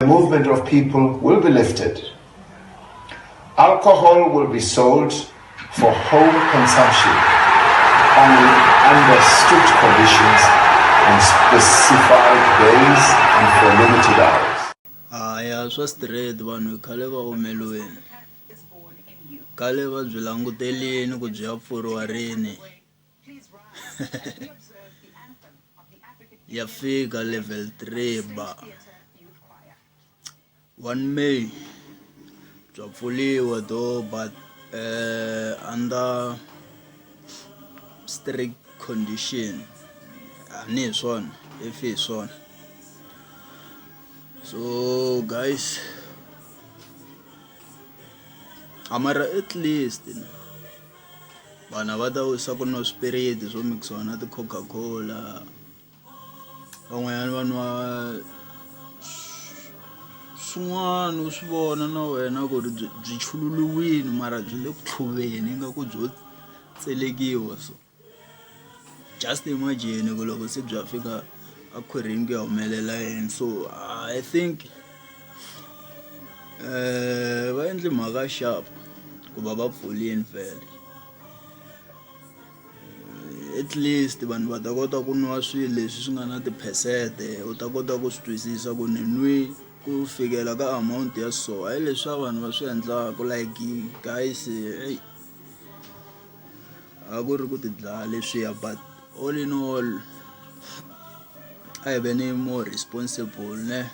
movement of people will be lifted. Alcohol will be sold for home consumption only under strict conditions on specified days and for limited hours. Aya swa straight vanhu khale va omelweni. Khale va byi langutelini ku byi ya pfuriwa rini. Ya fika level 3 ba 1 May bya pfuliwa though, but under strict condition. Ani hi swona, if hi swona. So guys, amara at least vana va ta wisa ku no spirit swo mixiwa na ti Coca-Cola. Van'wanyana vanwa swin'wana u swi vona na wena ku ri byi chululuwini mara byi le ku tlhuveni ingaku byo tselekiwa. So just imagine ku loko se bya fika a khwirini ku ya humelela yini. So I think va endle mhaka sharp ku va va pfulini vhele. At least vanhu va ta kota ku nwa swilo leswi swi nga na tiphesente, u ta kota ku swi twisisa ku ni nwi ku fikela ka amount ya so. Hayi leswi vanhu va swi endlaka like guys, hey, a ku ri ku ti dlaya leswiya, but all in all a hi veni more responsible ne.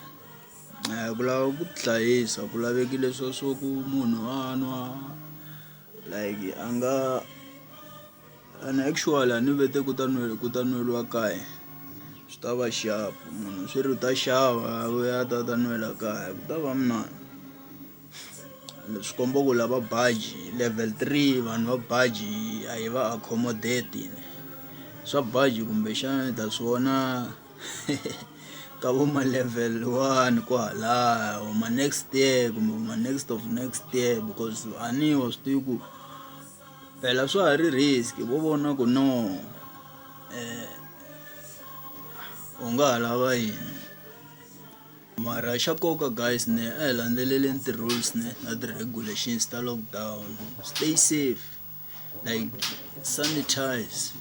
Ku lava ku hlayisa ku lavekile swo ku munhu a nwa like a nga, and actually a ni vete ku ta nweliwa kaya swi ta va sharp. Munhu swi ri u ta xava u ya ta nwela kaya ku ta va mnani. Leswi komba ku lava baji level 3 vanhu va baji a hi va accommodate. Swa baji kumbexana ta swona ka vo ma level 1 kwahala ma next year kumbe ma next of next year, because ani wa swi tivi ku phela swa ha ri risk. Vo vona ku no u nga ha lava yini. Mara xa nkoka guys ne a hi landzeleleni ti-rules ne na ti-regulations ta lockdown. Stay safe, like sanitize,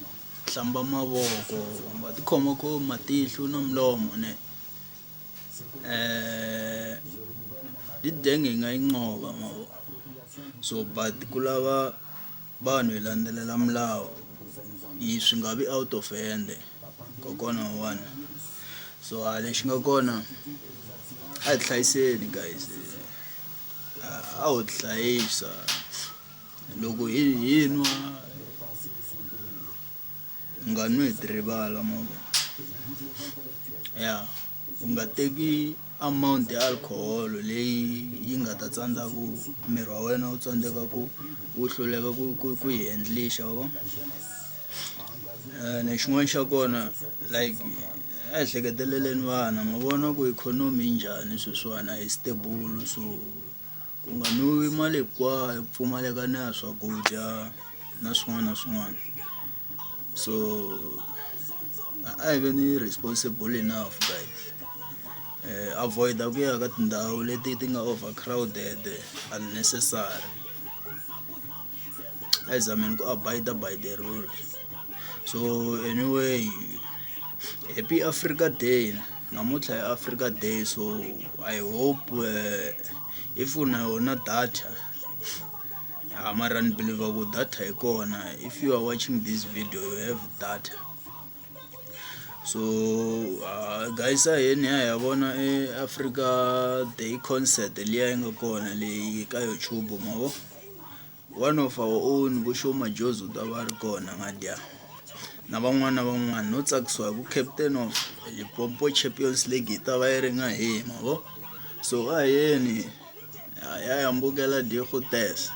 hlamba mavoko, va ti khomakhomi matihlo na milomo ne. Tidenge hi nga yi nqoba mavo. So but ku lava vanhu hi landzelela milawu yi swi nga vi out of hand kokwana one. So lexi nga kona a hi hlayiseni guys, a ho ti hlayisa. Loko hi nwa nga nwi hi ti rivala mavo. Ya u nga teki amount ya alcohol leyi yi nga ta tsandzaku miri wa wena u tsandzeka ku wu hluleka ku yi handlisha vo. Xin'wana xa kona like a hi hleketeleleni vana, ma vona ku ikhonomi yi njhani sweswiwani a yi stable. So ku nga nwiwi mali hinkwayo, ku pfumaleka na ya swakudya na swin'wana na swin'wana. So a hi veni responsible enough guys. Avoid ku ya ka tindhawu leti ti nga overcrowded unnecessary. A hi zameni ku abide by the rules. So anyway, happy Africa Day. Namuntlha hi Africa Day, so I hope if una yona data, mara ni believe ku data yi kona. If you are watching this video you have data. So guys, aheni ya vona Africa Day concert liya yi nga kona leyi ka YouTube mavo. One of our own Busho Majozo ta va ri kona ngadya na van'wana no tsakisiwa ku captain of Limpopo Champions League ta va yi ri nga hi mavo. So aheni ya yambukela di khutesa.